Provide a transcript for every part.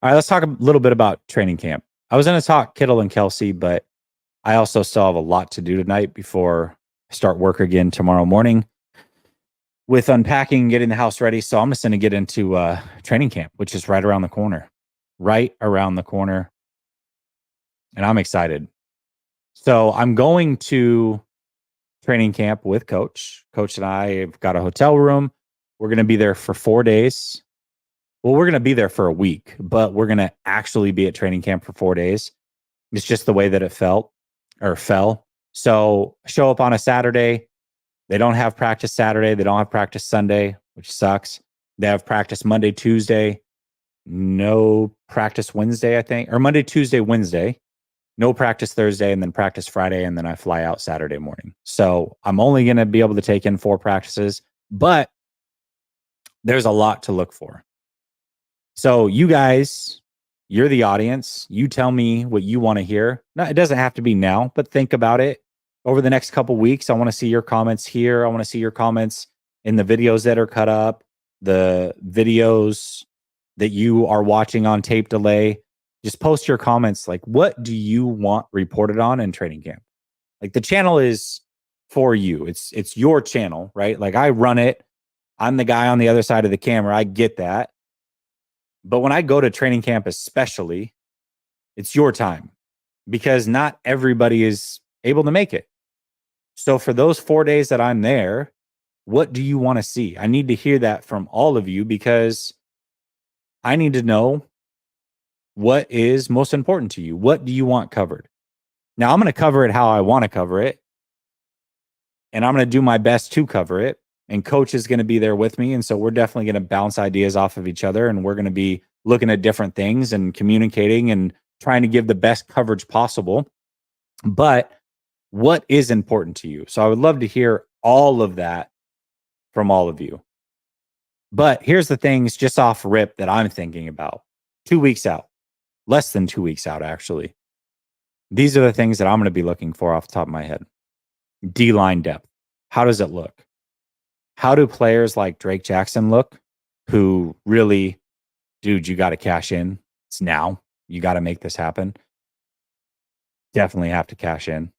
All right, let's talk a little bit about training camp. I was going to talk Kittle and Kelsey, but I also still have a lot to do tonight before I start work again tomorrow morning with unpacking and getting the house ready. So I'm just going to get into training camp, which is right around the corner. Right around the corner. And I'm excited. So I'm going to training camp with Coach. Coach and I have got a hotel room. We're going to be there for 4 days. Well, we're going to be there for a week, but we're going to actually be at training camp for 4 days. It's just the way that it fell. So show up on a Saturday. They don't have practice Saturday. They don't have practice Sunday, which sucks. They have practice Monday, Tuesday. No practice Wednesday, I think. Or Monday, Tuesday, Wednesday. No practice Thursday, and then practice Friday, and then I fly out Saturday morning. So I'm only going to be able to take in 4 practices, but there's a lot to look for. So you guys, you're the audience. You tell me what you want to hear. No, it doesn't have to be now, but think about it over the next couple weeks. I want to see your comments here. I want to see your comments in the videos that are cut up, the videos that you are watching on tape delay. Just post your comments. Like, what do you want reported on in training camp? Like, the channel is for you. It's your channel, right? Like, I run it. I'm the guy on the other side of the camera. I get that. But when I go to training camp, especially, it's your time because not everybody is able to make it. So for those 4 days that I'm there, what do you want to see? I need to hear that from all of you because I need to know what is most important to you. What do you want covered? Now, I'm going to cover it how I want to cover it. And I'm going to do my best to cover it. And Coach is going to be there with me. And so we're definitely going to bounce ideas off of each other. And we're going to be looking at different things and communicating and trying to give the best coverage possible. But what is important to you? So I would love to hear all of that from all of you. But here's the things just off rip that I'm thinking about. 2 weeks out, less than 2 weeks out, actually. These are the things that I'm going to be looking for off the top of my head. D-line depth. How does it look? How do players like Drake Jackson look who really, dude, you got to cash in. It's now. You got to make this happen. Definitely have to cash in.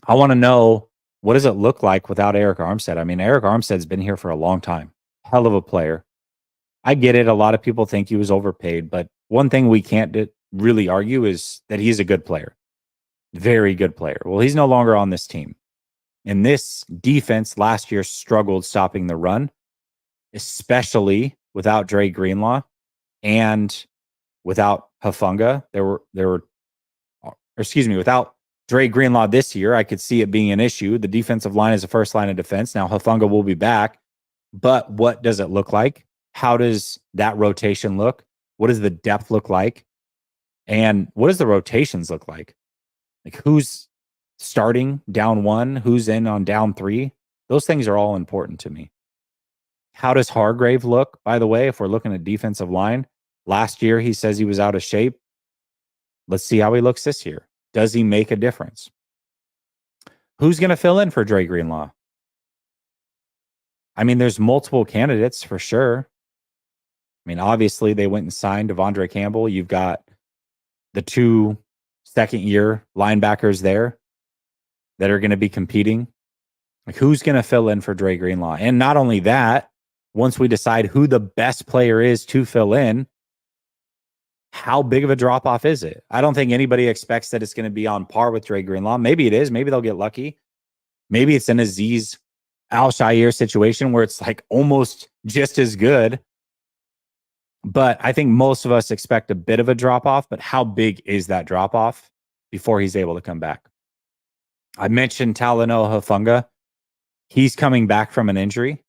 I want to know, what does it look like without Eric Armstead? I mean, Eric Armstead's been here for a long time. Hell of a player. I get it. A lot of people think he was overpaid, but one thing we can't really argue is that he's a good player. Very good player. Well, he's no longer on this team. And this defense last year struggled stopping the run, especially without Dre Greenlaw and without Hufanga. Without Dre Greenlaw this year, I could see it being an issue. The defensive line is the first line of defense. Now Hufanga will be back, but what does it look like? How does that rotation look? What does the depth look like? And what does the rotations look like? Like, who's starting down 1, who's in on down 3? Those things are all important to me. How does Hargrave look, by the way, if we're looking at defensive line? Last year, he says he was out of shape. Let's see how he looks this year. Does he make a difference? Who's going to fill in for Dre Greenlaw? I mean, there's multiple candidates for sure. I mean, obviously, they went and signed Devondre Campbell. You've got the 2 second-year linebackers there that are going to be competing. Like, who's going to fill in for Dre Greenlaw? And not only that, once we decide who the best player is to fill in, how big of a drop-off is it? I don't think anybody expects that it's going to be on par with Dre Greenlaw. Maybe it is. Maybe they'll get lucky. Maybe it's an Azeez Al-Shaair situation where it's like almost just as good. But I think most of us expect a bit of a drop-off. But how big is that drop-off before he's able to come back? I mentioned Talanoa Hufanga. He's coming back from an injury.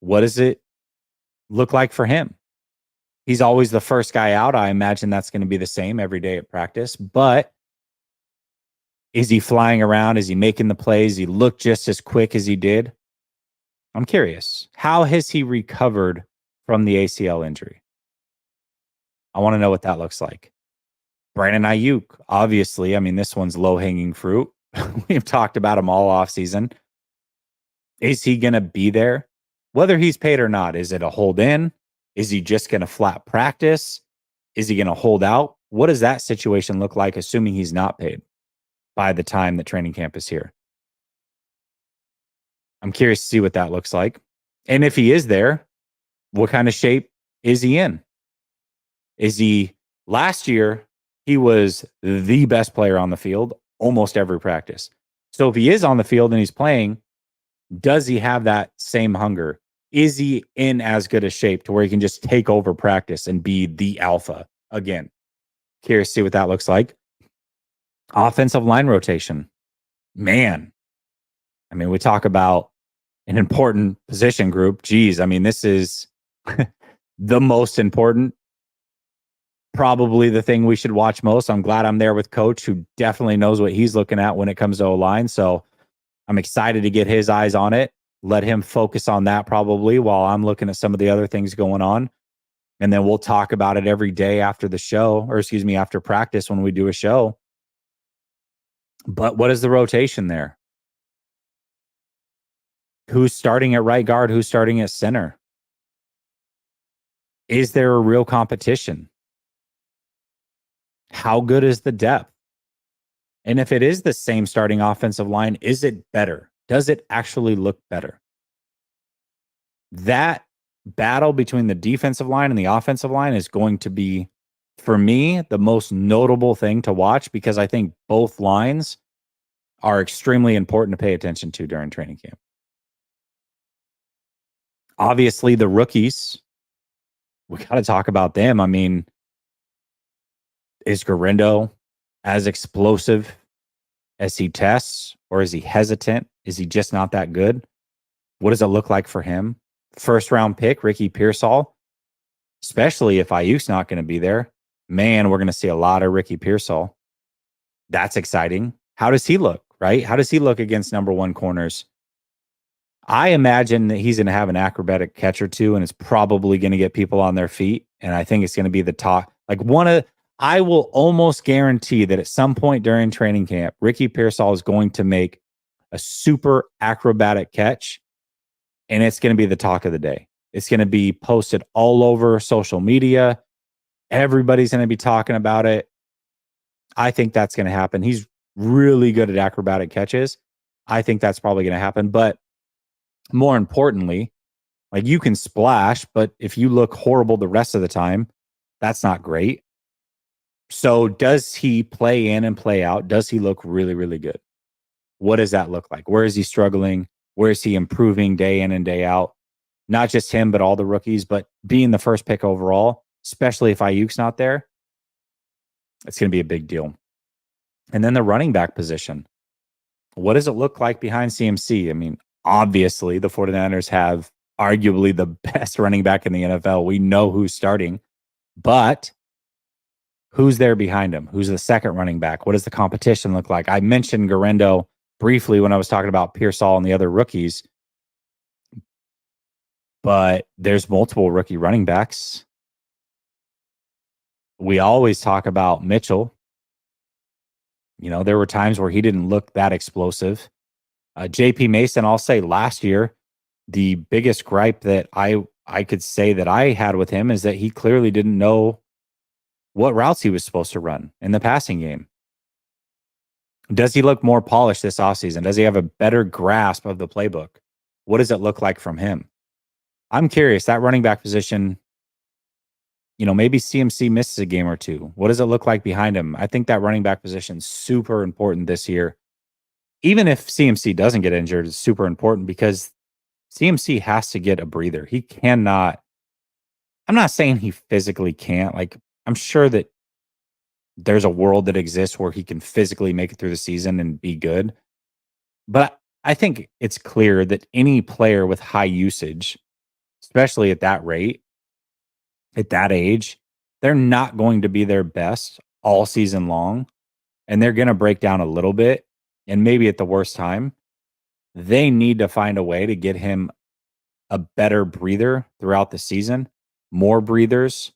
What does it look like for him? He's always the first guy out. I imagine that's going to be the same every day at practice. But is he flying around? Is he making the plays? Does he look just as quick as he did? I'm curious. How has he recovered from the ACL injury? I want to know what that looks like. Brandon Ayuk, obviously. I mean, this one's low-hanging fruit. We've talked about him all offseason. Is he going to be there? Whether he's paid or not, is it a hold in? Is he just going to flat practice? Is he going to hold out? What does that situation look like, assuming he's not paid by the time that training camp is here? I'm curious to see what that looks like. And if he is there, what kind of shape is he in? Is he last year? He was the best player on the field almost every practice. So if he is on the field and he's playing, does he have that same hunger? Is he in as good a shape to where he can just take over practice and be the alpha again? Curious to see what that looks like. Offensive line rotation. Man, I mean, we talk about an important position group. Geez, I mean, this is the most important, probably the thing we should watch most. I'm glad I'm there with Coach, who definitely knows what he's looking at when it comes to O-line. So I'm excited to get his eyes on it. Let him focus on that probably while I'm looking at some of the other things going on. And then we'll talk about it every day after the show, or excuse me, after practice when we do a show. But what is the rotation there? Who's starting at right guard? Who's starting at center? Is there a real competition? How good is the depth? And if it is the same starting offensive line, is it better? Does it actually look better? That battle between the defensive line and the offensive line is going to be, for me, the most notable thing to watch, because I think both lines are extremely important to pay attention to during training camp. Obviously, the rookies, we got to talk about them. I mean, is Garindo as explosive as he tests, or is he hesitant? Is he just not that good? What does it look like for him? First round pick, Ricky Pearsall, especially if Ayuk's not going to be there. Man, we're going to see a lot of Ricky Pearsall. That's exciting. How does he look, right? How does he look against number one corners? I imagine that he's going to have an acrobatic catch or two, and it's probably going to get people on their feet. And I think it's going to be the top. I will almost guarantee that at some point during training camp, Ricky Pearsall is going to make a super acrobatic catch, and it's going to be the talk of the day. It's going to be posted all over social media. Everybody's going to be talking about it. I think that's going to happen. He's really good at acrobatic catches. I think that's probably going to happen. But more importantly, like, you can splash, but if you look horrible the rest of the time, that's not great. So does he play in and play out? Does he look really, really good? What does that look like? Where is he struggling? Where is he improving day in and day out? Not just him, but all the rookies. But being the first pick overall, especially if Ayuk's not there, it's going to be a big deal. And then the running back position. What does it look like behind CMC? I mean, obviously, the 49ers have arguably the best running back in the NFL. We know who's starting, but who's there behind him? Who's the second running back? What does the competition look like? I mentioned Garindo briefly when I was talking about Pearsall and the other rookies, but there's multiple rookie running backs. We always talk about Mitchell. You know, there were times where he didn't look that explosive. JP Mason, I'll say last year, the biggest gripe that I could say that I had with him is that he clearly didn't know what routes he was supposed to run in the passing game. Does he look more polished this offseason? Does he have a better grasp of the playbook? What does it look like from him? I'm curious. That running back position, you know, maybe CMC misses a game or two. What does it look like behind him? I think that running back position is super important this year. Even if CMC doesn't get injured, it's super important because CMC has to get a breather. He cannot. I'm not saying he physically can't. Like, I'm sure that there's a world that exists where he can physically make it through the season and be good. But I think it's clear that any player with high usage, especially at that rate, at that age, they're not going to be their best all season long. And they're going to break down a little bit. And maybe at the worst time, they need to find a way to get him a better breather throughout the season, more breathers,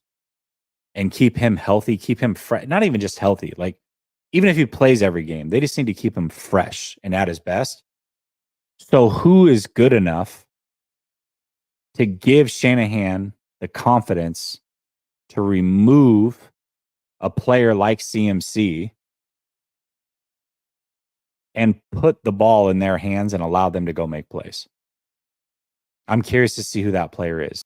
and keep him healthy, keep him fresh. Not even just healthy. Like, even if he plays every game, they just need to keep him fresh and at his best. So who is good enough to give Shanahan the confidence to remove a player like CMC and put the ball in their hands and allow them to go make plays. I'm curious to see who that player is.